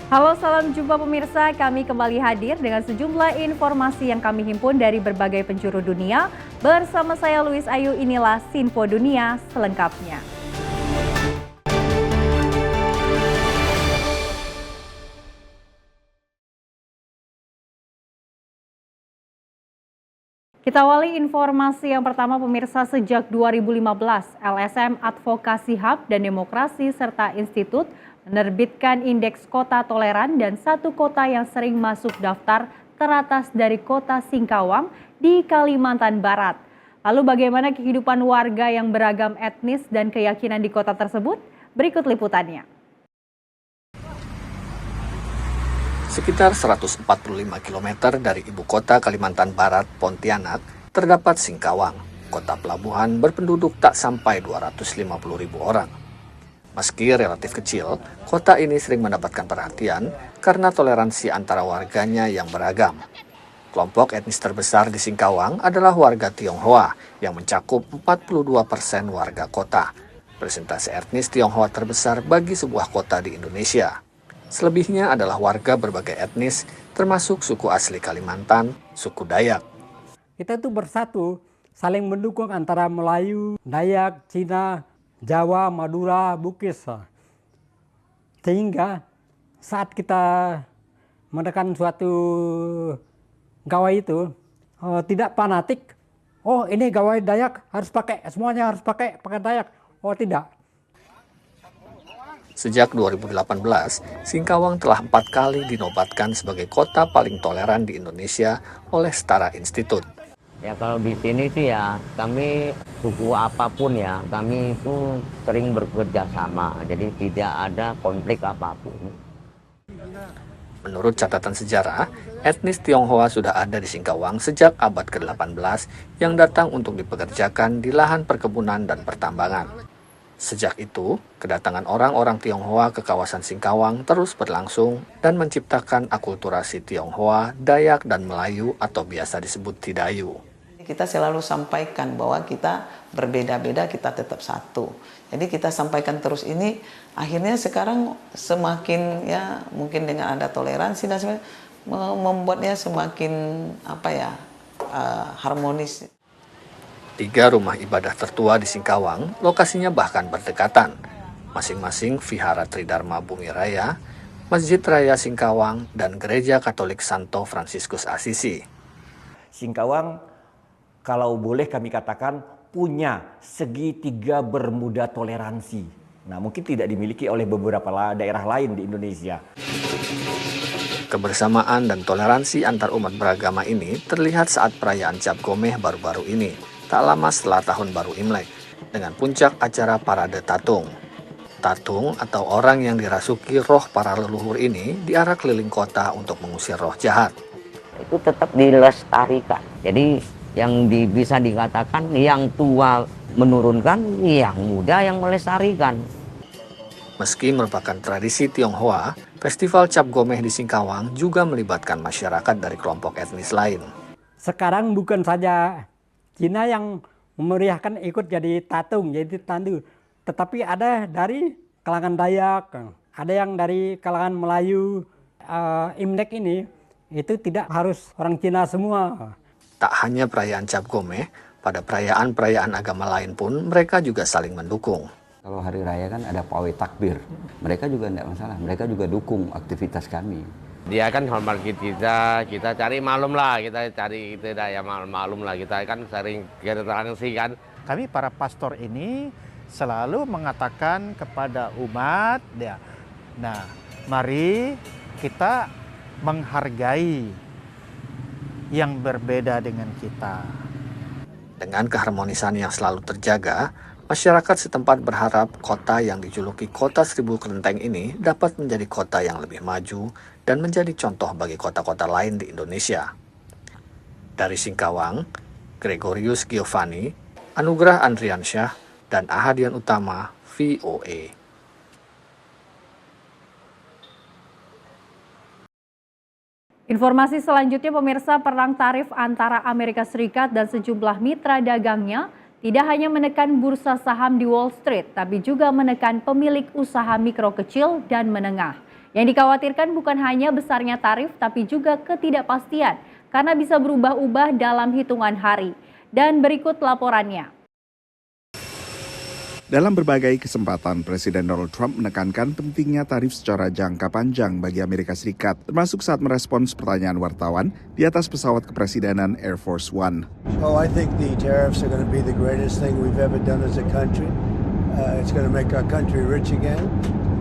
Halo, salam jumpa pemirsa. Kami kembali hadir dengan sejumlah informasi yang kami himpun dari berbagai penjuru dunia. Bersama saya Luis Ayu, inilah Sinpo Dunia selengkapnya. Kita awali informasi yang pertama pemirsa. Sejak 2015, LSM Advokasi Hub dan Demokrasi serta Institut menerbitkan indeks kota toleran dan satu kota yang sering masuk daftar teratas dari kota Singkawang di Kalimantan Barat. Lalu bagaimana kehidupan warga yang beragam etnis dan keyakinan di kota tersebut? Berikut liputannya. Sekitar 145 km dari ibu kota Kalimantan Barat, Pontianak, terdapat Singkawang, kota pelabuhan berpenduduk tak sampai 250.000 orang. Meski relatif kecil, kota ini sering mendapatkan perhatian karena toleransi antara warganya yang beragam. Kelompok etnis terbesar di Singkawang adalah warga Tionghoa yang mencakup 42% warga kota. Presentase etnis Tionghoa terbesar bagi sebuah kota di Indonesia. Selebihnya adalah warga berbagai etnis, termasuk suku asli Kalimantan, suku Dayak. Kita itu bersatu, saling mendukung antara Melayu, Dayak, Cina, Jawa, Madura, Bugis. Sehingga saat kita menekan suatu gawai itu, tidak fanatik, oh ini gawai Dayak harus pakai, semuanya harus pakai Dayak. Oh tidak. Sejak 2018, Singkawang telah 4 kali dinobatkan sebagai kota paling toleran di Indonesia oleh Setara Institut. Ya kalau di sini sih ya kami suku apapun ya kami itu sering bekerja sama, jadi tidak ada konflik apapun. Menurut catatan sejarah, etnis Tionghoa sudah ada di Singkawang sejak abad ke-18 yang datang untuk dipekerjakan di lahan perkebunan dan pertambangan. Sejak itu, kedatangan orang-orang Tionghoa ke kawasan Singkawang terus berlangsung dan menciptakan akulturasi Tionghoa, Dayak, dan Melayu atau biasa disebut Tidayu. Kita selalu sampaikan bahwa kita berbeda-beda, kita tetap satu. Jadi kita sampaikan terus ini, akhirnya sekarang semakin ya mungkin dengan ada toleransi dan sebagainya, membuatnya semakin harmonis. 3 rumah ibadah tertua di Singkawang, lokasinya bahkan berdekatan. Masing-masing Vihara Tridharma Bumi Raya, Masjid Raya Singkawang, dan Gereja Katolik Santo Fransiskus Asisi. Singkawang, kalau boleh kami katakan, punya segitiga bermuda toleransi. Nah, mungkin tidak dimiliki oleh beberapa daerah lain di Indonesia. Kebersamaan dan toleransi antar umat beragama ini terlihat saat perayaan Cap Gomeh baru-baru ini, tak lama setelah Tahun Baru Imlek, dengan puncak acara Parade Tatung. Tatung atau orang yang dirasuki roh para leluhur ini diarak keliling kota untuk mengusir roh jahat. Itu tetap dilestarikan. Jadi yang bisa dikatakan yang tua menurunkan, yang muda yang melestarikan. Meski merupakan tradisi Tionghoa, Festival Cap Gomeh di Singkawang juga melibatkan masyarakat dari kelompok etnis lain. Sekarang bukan saja Cina yang memeriahkan ikut jadi tatung, jadi tandu. Tetapi ada dari kalangan Dayak, ada yang dari kalangan Melayu. Imlek ini itu tidak harus orang Cina semua. Tak hanya perayaan Cap Gomeh, pada perayaan-perayaan agama lain pun mereka juga saling mendukung. Kalau hari raya kan ada pawai takbir, mereka juga tidak masalah, mereka juga dukung aktivitas kami. Dia kan hormat kita cari maklum lah, kita cari tidak ya maklum lah, kita kan sering toleransi kan. Kami para pastor ini selalu mengatakan kepada umat, ya, nah mari kita menghargai yang berbeda dengan kita. Dengan keharmonisan yang selalu terjaga, masyarakat setempat berharap kota yang dijuluki Kota Seribu Kelenteng ini dapat menjadi kota yang lebih maju dan menjadi contoh bagi kota-kota lain di Indonesia. Dari Singkawang, Gregorius Giovanni, Anugrah Andriansyah, dan Ahadian Utama, VOA. Informasi selanjutnya pemirsa, perang tarif antara Amerika Serikat dan sejumlah mitra dagangnya tidak hanya menekan bursa saham di Wall Street, tapi juga menekan pemilik usaha mikro kecil dan menengah. Yang dikhawatirkan bukan hanya besarnya tarif, tapi juga ketidakpastian karena bisa berubah-ubah dalam hitungan hari. Dan berikut laporannya. Dalam berbagai kesempatan, Presiden Donald Trump menekankan pentingnya tarif secara jangka panjang bagi Amerika Serikat, termasuk saat merespons pertanyaan wartawan di atas pesawat kepresidenan Air Force One. Oh, I think the tariffs are going to be the greatest thing we've ever done as a country. It's going to make our country rich again.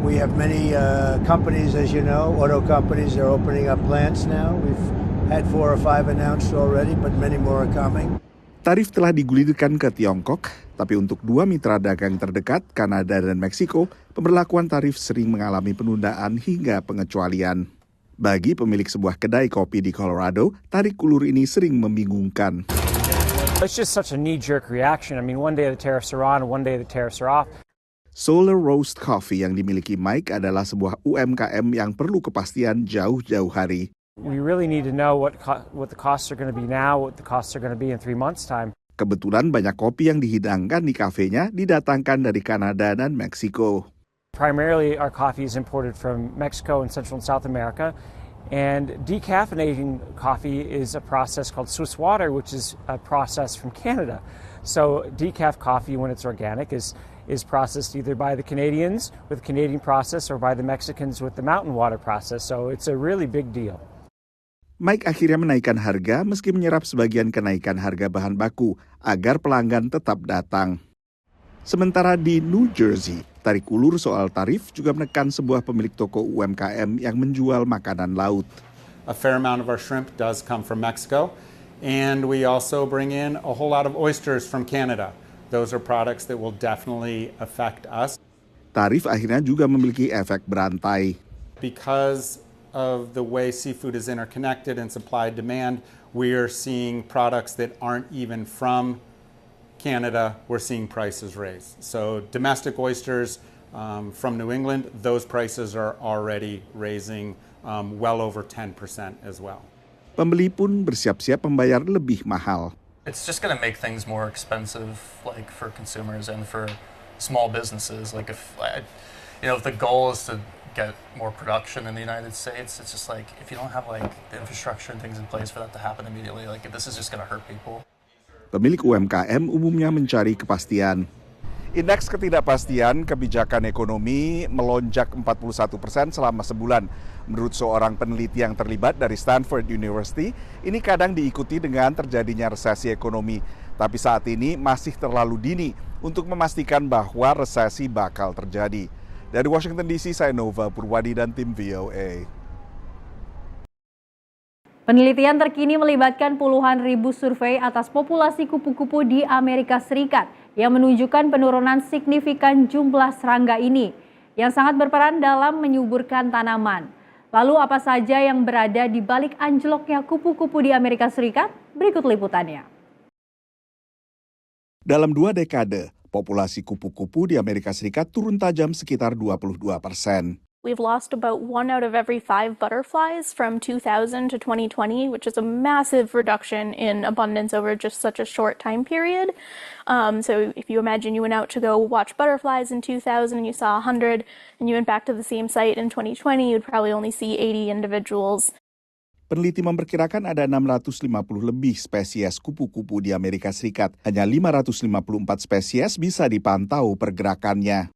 We have many companies, as you know, auto companies are opening up plants now. We've had 4 or 5 announced already, but many more are coming. Tarif telah digulirkan ke Tiongkok, tapi untuk 2 mitra dagang terdekat, Kanada dan Meksiko, pemberlakuan tarif sering mengalami penundaan hingga pengecualian. Bagi pemilik sebuah kedai kopi di Colorado, tarik ulur ini sering membingungkan. It's just such a knee-jerk reaction. I mean, one day the tariffs are on, one day the tariffs are off. Solar Roast Coffee yang dimiliki Mike adalah sebuah UMKM yang perlu kepastian jauh-jauh hari. We really need to know what the costs are going to be now, what the costs are going to be in 3 months' time. Kebetulan banyak kopi yang dihidangkan di kafenya didatangkan dari Kanada dan Meksiko. Primarily, our coffee is imported from Mexico and Central and South America. And decaffeinating coffee is a process called Swiss water, which is a process from Canada. So decaf coffee, when it's organic, is processed either by the Canadians with the Canadian process or by the Mexicans with the mountain water process. So it's a really big deal. Mike akhirnya menaikkan harga meski menyerap sebagian kenaikan harga bahan baku agar pelanggan tetap datang. Sementara di New Jersey, tarik ulur soal tarif juga menekan sebuah pemilik toko UMKM yang menjual makanan laut. A fair amount of our shrimp does come from Mexico, and we also bring in a whole lot of oysters from Canada. Those are products that will definitely affect us. Tarif akhirnya juga memiliki efek berantai. Because of the way seafood is interconnected and supply demand, we are seeing products that aren't even from Canada, we're seeing prices raise. So domestic oysters from New England, those prices are already raising well over 10% as well. Pembeli pun bersiap-siap membayar lebih mahal. It's just going to make things more expensive, like for consumers and for small businesses. Like if the goal is to get more production in the United States, it's just like if you don't have like the infrastructure and things in place for that to happen immediately, like this is just going to hurt people. Pemilik UMKM umumnya mencari kepastian. Indeks ketidakpastian kebijakan ekonomi melonjak 41% selama sebulan. Menurut seorang peneliti yang terlibat dari Stanford University, ini kadang diikuti dengan terjadinya resesi ekonomi. Tapi saat ini masih terlalu dini untuk memastikan bahwa resesi bakal terjadi. Dari Washington DC, saya Nova Purwadi dan tim VOA. Penelitian terkini melibatkan puluhan ribu survei atas populasi kupu-kupu di Amerika Serikat yang menunjukkan penurunan signifikan jumlah serangga ini yang sangat berperan dalam menyuburkan tanaman. Lalu apa saja yang berada di balik anjloknya kupu-kupu di Amerika Serikat? Berikut liputannya. Dalam 2 dekade, populasi kupu-kupu di Amerika Serikat turun tajam sekitar 22%. We've lost about 1 out of every 5 butterflies from 2000 to 2020, which is a massive reduction in abundance over just such a short time period. So if you imagine you went out to go watch butterflies in 2000 and you saw 100, and you went back to the same site in 2020, you'd probably only see 80 individuals. Peneliti memperkirakan ada 650 lebih spesies kupu-kupu di Amerika Serikat. Hanya 554 spesies bisa dipantau pergerakannya.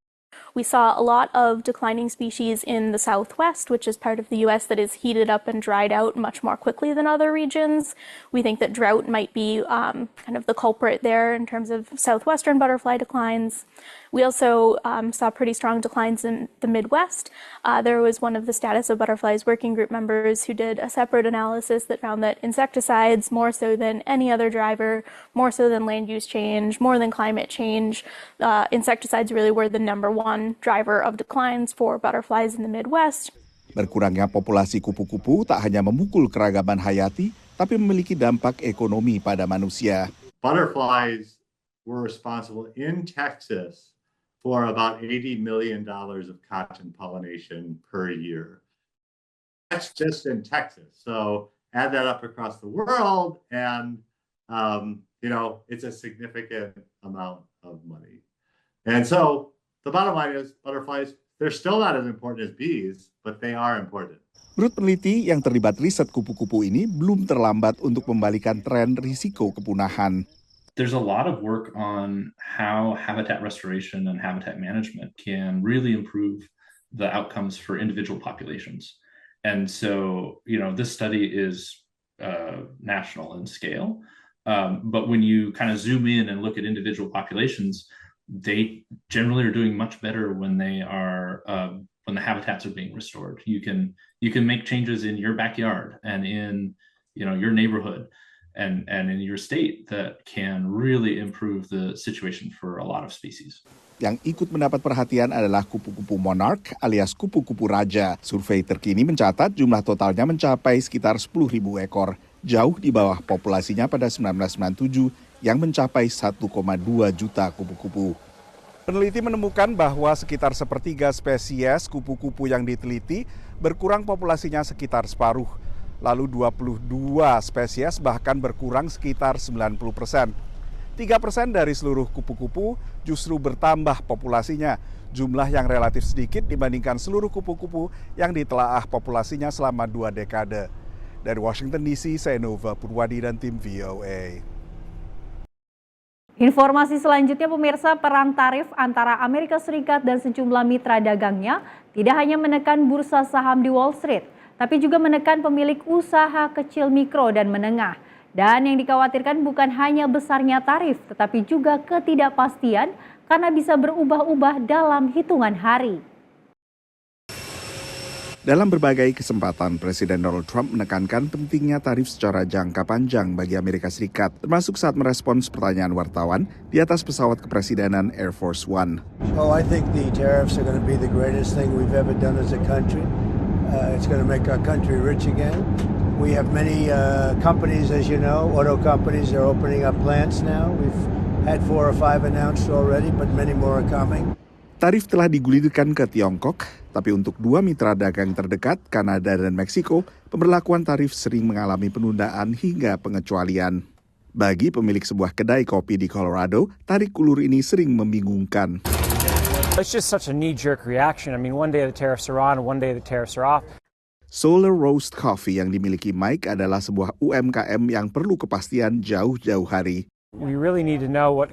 We saw a lot of declining species in the Southwest, which is part of the U.S. that is heated up and dried out much more quickly than other regions. We think that drought might be kind of the culprit there in terms of southwestern butterfly declines. We also saw pretty strong declines in the Midwest. There was one of the Status of Butterflies working group members who did a separate analysis that found that insecticides, more so than any other driver, more so than land use change, more than climate change, insecticides really were the #1 driver of declines for butterflies in the Midwest. Berkurangnya populasi kupu-kupu tak hanya memukul keragaman hayati, tapi memiliki dampak ekonomi pada manusia. Butterflies were responsible in Texas for about $80 million of cotton pollination per year. That's just in Texas. So add that up across the world and, it's a significant amount of money. And so the bottom line is butterflies, They're still not as important as bees, but they are important. Menurut peneliti yang terlibat riset kupu-kupu ini, belum terlambat untuk membalikan tren risiko kepunahan. There's a lot of work on how habitat restoration and habitat management can really improve the outcomes for individual populations. And so, this study is national in scale. But when you kind of zoom in and look at individual populations, they generally are doing much better when they are when the habitats are being restored. You can make changes in your backyard and in your neighborhood and in your state that can really improve the situation for a lot of species. Yang ikut mendapat perhatian adalah kupu-kupu monarch alias kupu-kupu raja. Survei terkini mencatat jumlah totalnya mencapai sekitar 10.000 ekor, jauh di bawah populasinya pada 1997 yang mencapai 1,2 juta kupu-kupu. Peneliti menemukan bahwa sekitar sepertiga spesies kupu-kupu yang diteliti berkurang populasinya sekitar separuh. Lalu 22 spesies bahkan berkurang sekitar 90%. 3% dari seluruh kupu-kupu justru bertambah populasinya, jumlah yang relatif sedikit dibandingkan seluruh kupu-kupu yang ditelaah populasinya selama 2 dekade. Dari Washington DC, saya Nova Purwadi dan tim VOA. Informasi selanjutnya pemirsa, perang tarif antara Amerika Serikat dan sejumlah mitra dagangnya tidak hanya menekan bursa saham di Wall Street, tapi juga menekan pemilik usaha kecil mikro dan menengah. Dan yang dikhawatirkan bukan hanya besarnya tarif, tetapi juga ketidakpastian karena bisa berubah-ubah dalam hitungan hari. Dalam berbagai kesempatan, Presiden Donald Trump menekankan pentingnya tarif secara jangka panjang bagi Amerika Serikat, termasuk saat merespons pertanyaan wartawan di atas pesawat kepresidenan Air Force One. Oh, I think the tariffs are going to be the greatest thing we've ever done as a country. It's going to make our country rich again. We have many companies, as you know, auto companies are opening up plants now. We've had 4 or 5 announced already, but many more are coming. Tarif telah digulirkan ke Tiongkok, tapi untuk 2 mitra dagang terdekat, Kanada dan Meksiko, pemberlakuan tarif sering mengalami penundaan hingga pengecualian. Bagi pemilik sebuah kedai kopi di Colorado, tarik ulur ini sering membingungkan. It's just such a knee-jerk reaction. I mean, one day the tariffs are on, one day the tariffs are off. Solar Roast Coffee yang dimiliki Mike adalah sebuah UMKM yang perlu kepastian jauh-jauh hari. We really need to know what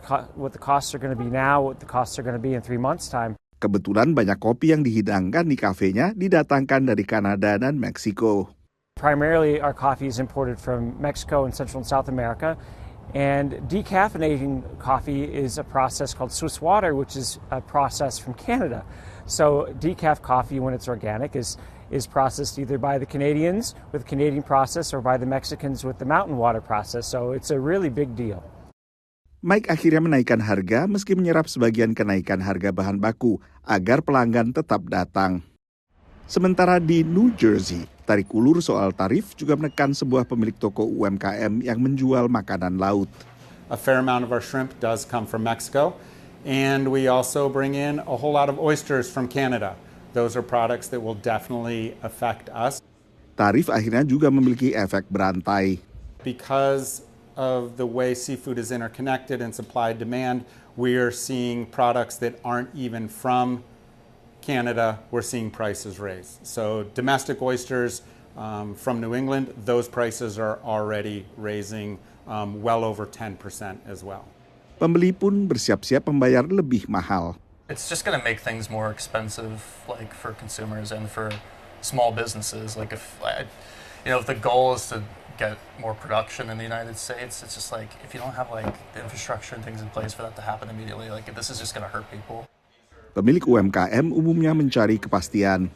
the costs are going to be now, what the costs are going to be in 3 months' time. Kebetulan banyak kopi yang dihidangkan di kafenya didatangkan dari Kanada dan Meksiko. Primarily, our coffee is imported from Mexico and Central and South America. And decaffeinating coffee is a process called Swiss water, which is a process from Canada. So decaf coffee, when it's organic, is processed either by the Canadians with the Canadian process or by the Mexicans with the mountain water process. So it's a really big deal. Mike akhirnya menaikkan harga meski menyerap sebagian kenaikan harga bahan baku agar pelanggan tetap datang. Sementara di New Jersey, tarik ulur soal tarif juga menekan sebuah pemilik toko UMKM yang menjual makanan laut. A fair amount of our shrimp does come from Mexico, and we also bring in a whole lot of oysters from Canada. Those are products that will definitely affect us. Tarif akhirnya juga memiliki efek berantai. Because of the way seafood is interconnected and supply demand, we are seeing products that aren't even from Canada, we're seeing prices raise. So domestic oysters from New England, those prices are already raising well over 10% as well. Pembeli pun bersiap-siap membayar lebih mahal. It's just going to make things more expensive, like for consumers and for small businesses. Like if the goal is to get more production in the United States, it's just like if you don't have like the infrastructure and things in place for that to happen immediately, like this is just going to hurt people. Pemilik UMKM umumnya mencari kepastian.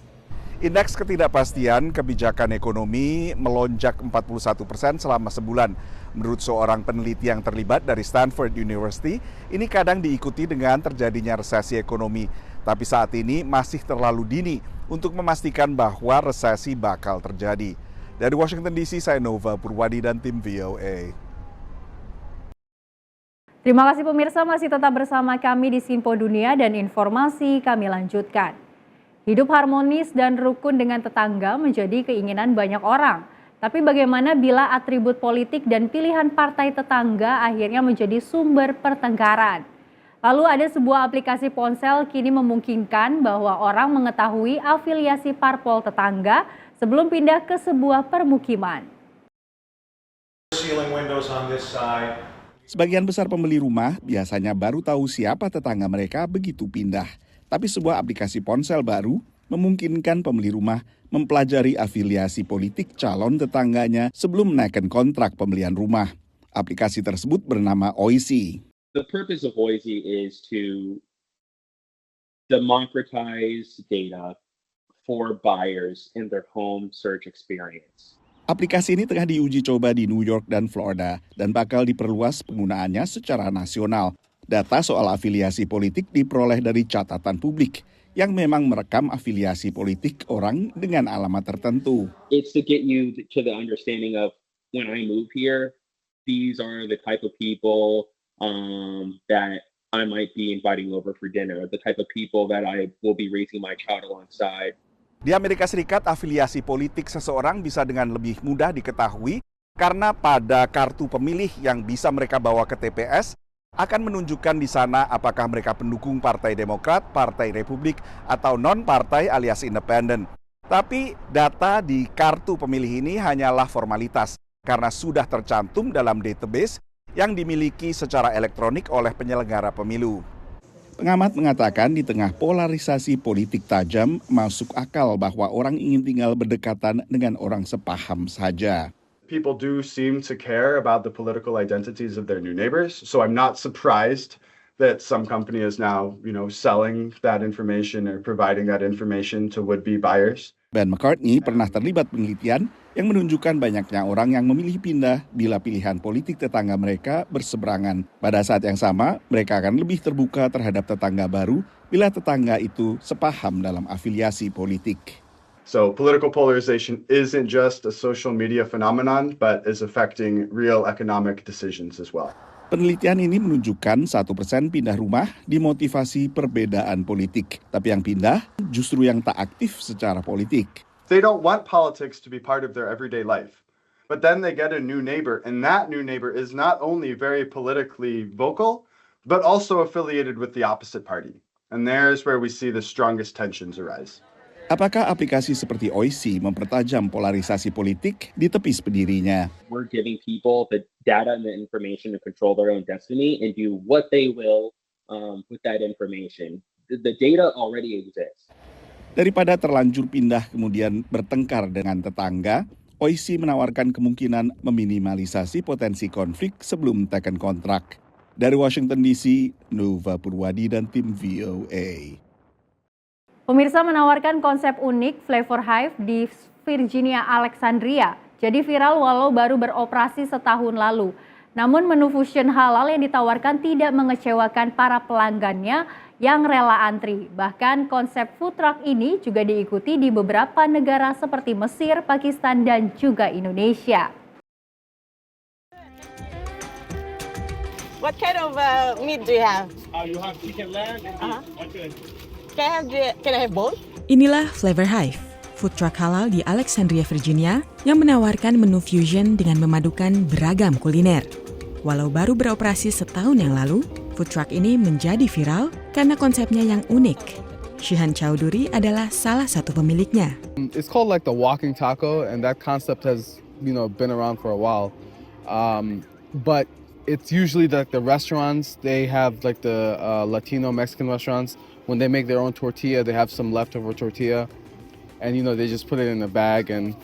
Indeks ketidakpastian kebijakan ekonomi melonjak 41% selama sebulan. Menurut seorang peneliti yang terlibat dari Stanford University, ini kadang diikuti dengan terjadinya resesi ekonomi. Tapi saat ini masih terlalu dini untuk memastikan bahwa resesi bakal terjadi. Dari Washington DC, saya Nova Purwadi dan tim VOA. Terima kasih pemirsa, masih tetap bersama kami di Simpo Dunia dan informasi kami lanjutkan. Hidup harmonis dan rukun dengan tetangga menjadi keinginan banyak orang. Tapi bagaimana bila atribut politik dan pilihan partai tetangga akhirnya menjadi sumber pertengkaran? Lalu ada sebuah aplikasi ponsel kini memungkinkan bahwa orang mengetahui afiliasi parpol tetangga sebelum pindah ke sebuah permukiman. Sebagian besar pembeli rumah biasanya baru tahu siapa tetangga mereka begitu pindah. Tapi sebuah aplikasi ponsel baru memungkinkan pembeli rumah mempelajari afiliasi politik calon tetangganya sebelum menaikkan kontrak pembelian rumah. Aplikasi tersebut bernama Oisi. The purpose of Oisi is to democratize data for buyers in their home search experience. Aplikasi ini tengah diuji coba di New York dan Florida dan bakal diperluas penggunaannya secara nasional. Data soal afiliasi politik diperoleh dari catatan publik yang memang merekam afiliasi politik orang dengan alamat tertentu. It's to get you to the understanding of when I move here, these are the type of people that I might be inviting over for dinner, the type of people that I will be raising my child alongside. Di Amerika Serikat, afiliasi politik seseorang bisa dengan lebih mudah diketahui karena pada kartu pemilih yang bisa mereka bawa ke TPS akan menunjukkan di sana apakah mereka pendukung Partai Demokrat, Partai Republik, atau non-partai alias independen. Tapi data di kartu pemilih ini hanyalah formalitas karena sudah tercantum dalam database yang dimiliki secara elektronik oleh penyelenggara pemilu. Pengamat mengatakan di tengah polarisasi politik tajam, masuk akal bahwa orang ingin tinggal berdekatan dengan orang sepaham saja. People do seem to care about the political identities of their new neighbors, so I'm not surprised that some company is now, selling that information or providing that information to would-be buyers. Ben McCartney pernah terlibat penelitian yang menunjukkan banyaknya orang yang memilih pindah bila pilihan politik tetangga mereka berseberangan. Pada saat yang sama, mereka akan lebih terbuka terhadap tetangga baru bila tetangga itu sepaham dalam afiliasi politik. So political polarization isn't just a social media phenomenon, but is affecting real economic decisions as well. Penelitian ini menunjukkan 1% pindah rumah dimotivasi perbedaan politik. Tapi yang pindah justru yang tak aktif secara politik. They don't want politics to be part of their everyday life. But then they get a new neighbor, and that new neighbor is not only very politically vocal, but also affiliated with the opposite party. And there's where we see the strongest tensions arise. Apakah aplikasi seperti Oisi mempertajam polarisasi politik? Ditepis pendirinya. We're giving people the data and the information to control their own destiny and do what they will with that information. The data already exists. Daripada terlanjur pindah kemudian bertengkar dengan tetangga, Oisi menawarkan kemungkinan meminimalisasi potensi konflik sebelum teken kontrak. Dari Washington DC, Nova Purwadi dan tim VOA. Pemirsa, menawarkan konsep unik Flavor Hive di Virginia Alexandria. Jadi viral walau baru beroperasi setahun lalu. Namun menu fusion halal yang ditawarkan tidak mengecewakan para pelanggannya yang rela antri. Bahkan konsep food truck ini juga diikuti di beberapa negara seperti Mesir, Pakistan, dan juga Indonesia. What kind of meat do you have? You have chicken lamb and beef. Can I have both? Inilah Flavor Hive, food truck halal di Alexandria, Virginia yang menawarkan menu fusion dengan memadukan beragam kuliner. Walau baru beroperasi setahun yang lalu, food truck ini menjadi viral karena konsepnya yang unik. Shihan Chowdhury adalah salah satu pemiliknya. It's called like the walking taco, and that concept has been around for a while. But it's usually like the restaurants, they have like the Latino Mexican restaurants. When they make their own tortilla, they have some leftover tortilla, and they just put it in a bag and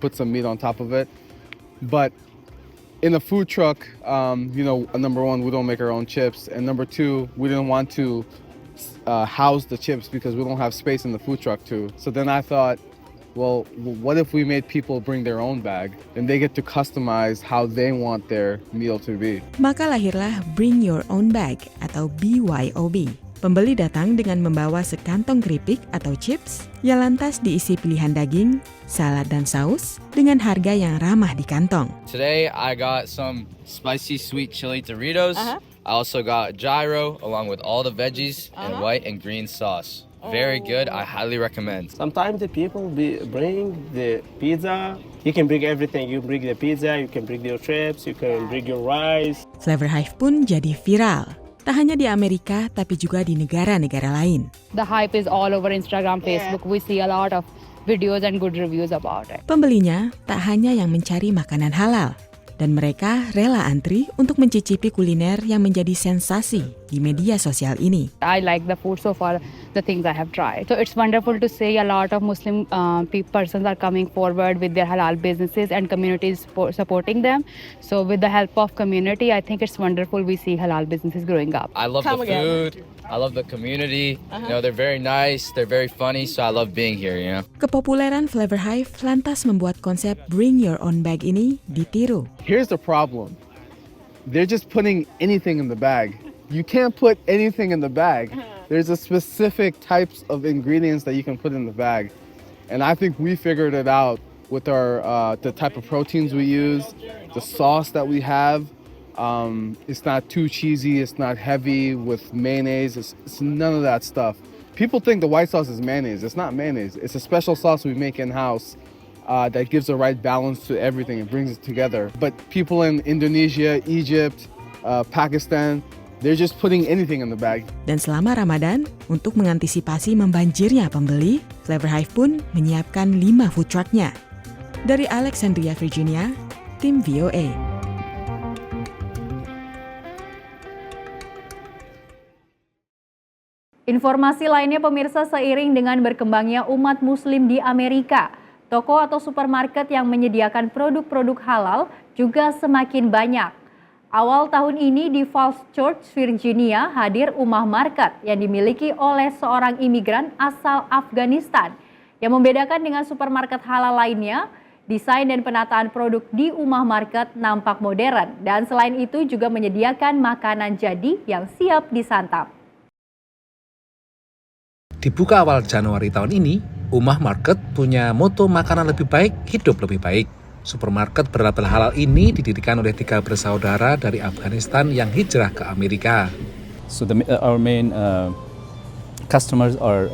put some meat on top of it. But in a food truck, number one, we don't make our own chips, and number two, we didn't want to house the chips because we don't have space in the food truck too. So then I thought, well, what if we made people bring their own bag and they get to customize how they want their meal to be? Maka lahirlah Bring Your Own Bag atau BYOB. Pembeli datang dengan membawa sekantong keripik atau chips yang lantas diisi pilihan daging, salad dan saus dengan harga yang ramah di kantong. Today I got some spicy sweet chili Doritos. I also got gyro along with all the veggies and white and green sauce. Very good. I highly recommend. Sometimes the people bring the pizza. You can bring everything. You bring the pizza, you can bring your chips, you can bring your rice. Flavor Hive pun jadi viral. Tak hanya di Amerika, tapi juga di negara-negara lain. The hype is all over Instagram, Facebook. We see a lot of videos and good reviews about it. Pembelinya tak hanya yang mencari makanan halal, dan mereka rela antri untuk mencicipi kuliner yang menjadi sensasi di media sosial ini. I like the food so far, the things I have tried. So it's wonderful to see a lot of Muslim persons are coming forward with their halal businesses and communities supporting them. So with the help of community, I think it's wonderful we see halal businesses growing up. I love the food. I love the community. You know, they're very nice, they're very funny, so I love being here, you know. Kepopuleran Flavor Hive lantas membuat konsep Bring Your Own Bag ini ditiru. Here's the problem. They're just putting anything in the bag. You can't put anything in the bag. There's a specific types of ingredients that you can put in the bag. And I think we figured it out with our the type of proteins we use, the sauce that we have. It's not too cheesy, it's not heavy with mayonnaise, it's none of that stuff. People think the white sauce is mayonnaise. It's not mayonnaise. It's a special sauce we make in-house that gives the right balance to everything. It brings it together. But people in Indonesia, Egypt, Pakistan, they're just putting anything in the bag. Dan selama Ramadan, untuk mengantisipasi membanjirnya pembeli, Flavor Hive pun menyiapkan 5 food truck-nya. Dari Alexandria, Virginia, tim VOA. Informasi lainnya pemirsa, seiring dengan berkembangnya umat muslim di Amerika, toko atau supermarket yang menyediakan produk-produk halal juga semakin banyak. Awal tahun ini di Falls Church, Virginia, hadir Ummah Market yang dimiliki oleh seorang imigran asal Afghanistan. Yang membedakan dengan supermarket halal lainnya, desain dan penataan produk di Ummah Market nampak modern dan selain itu juga menyediakan makanan jadi yang siap disantap. Dibuka awal Januari tahun ini, Ummah Market punya moto makanan lebih baik, hidup lebih baik. Supermarket berlabel halal ini didirikan oleh 3 bersaudara dari Afghanistan yang hijrah ke Amerika. So our main customers are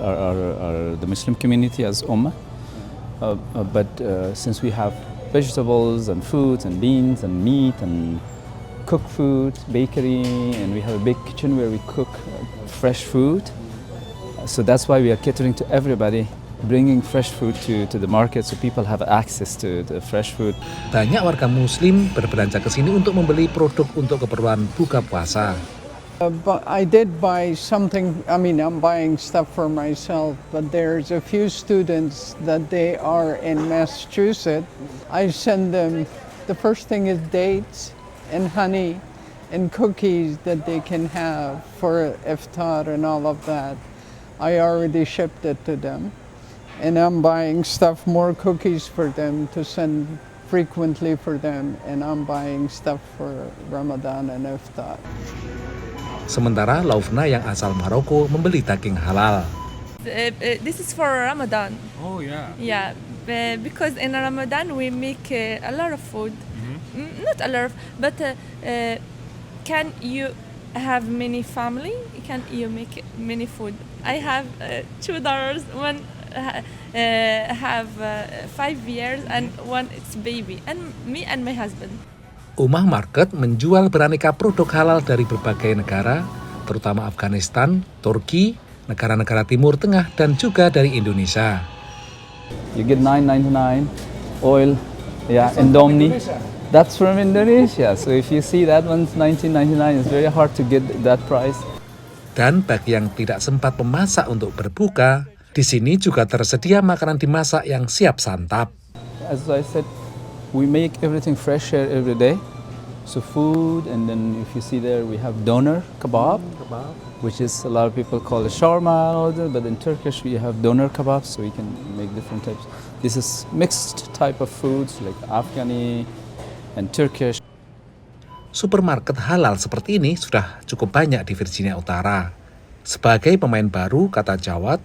the Muslim community as Ummah, but since we have vegetables and fruits and beans and meat and cooked food, bakery, and we have a big kitchen where we cook fresh food. So that's why we are catering to everybody, bringing fresh food to the market so people have access to the fresh food. Banyak warga muslim berbelanja ke sini untuk membeli produk untuk keperluan buka puasa. But I did buy something, I'm buying stuff for myself, but there's a few students that they are in Massachusetts. I send them, the first thing is dates and honey and cookies that they can have for iftar and all of that. I already shipped it to them, and I'm buying stuff, more cookies for them to send frequently for them, and I'm buying stuff for Ramadan and Iftar. Sementara Laufna yang asal Maroko membeli daging halal. This is for Ramadan. Oh yeah. Yeah, because in Ramadan we make a lot of food. Not a lot of, but can you have many family? Can you make many food? I have 2 daughters. One have 5 years and one it's baby, and me and my husband. Ummah Market menjual beraneka produk halal dari berbagai negara, terutama Afghanistan, Turki, negara-negara Timur Tengah, dan juga dari Indonesia. You get $9.99 oil, Indomie. That's from Indonesia. So if you see that one's $19.99, it's very hard to get that price. Dan bagi yang tidak sempat memasak untuk berbuka, di sini juga tersedia makanan dimasak yang siap santap. As I said, we make everything fresh here every day. So food, and then if you see there, we have doner kebab, which is a lot of people call it shawarma, but in Turkish we have doner kebab, so we can make different types. This is mixed type of foods like Afghani and Turkish. Supermarket halal seperti ini sudah cukup banyak di Virginia Utara. Sebagai pemain baru, kata Jawad,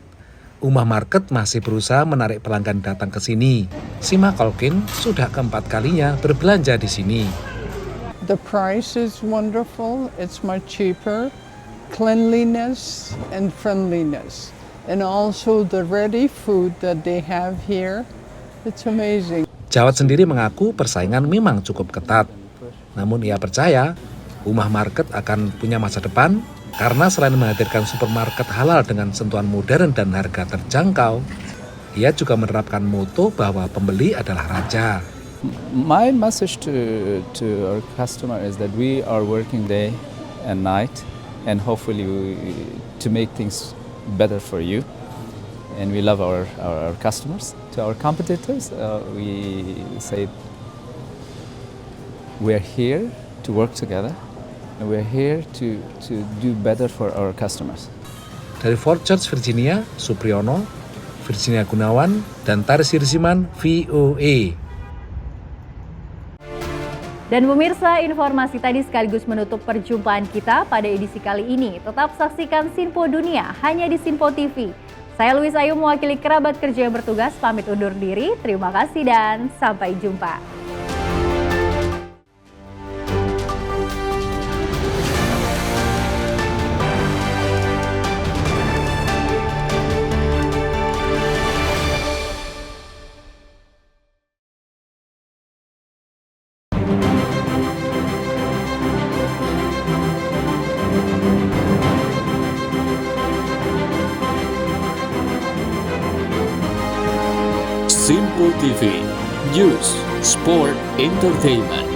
Ummah Market masih berusaha menarik pelanggan datang ke sini. Sima Colkin sudah keempat kalinya berbelanja di sini. The price is wonderful. It's much cheaper. Cleanliness and friendliness. And also the ready food that they have here. It's amazing. Jawad sendiri mengaku persaingan memang cukup ketat. Namun ia percaya Ummah Market akan punya masa depan karena selain menghadirkan supermarket halal dengan sentuhan modern dan harga terjangkau, ia juga menerapkan moto bahwa pembeli adalah raja. My message to our customer is that we are working day and night, and hopefully to make things better for you. And we love our customers. To our competitors, we say we are here to work together, and we are here to do better for our customers. Dari Fort Church, Virginia, Supriyono, Virginia Gunawan, dan Tarsi Risiman, VOA. Dan pemirsa, informasi tadi sekaligus menutup perjumpaan kita pada edisi kali ini. Tetap saksikan Sinpo Dunia hanya di Sinpo TV. Saya Louise Ayu mewakili kerabat kerja yang bertugas pamit undur diri. Terima kasih dan sampai jumpa. Sinpo TV, News, Sport, Entertainment.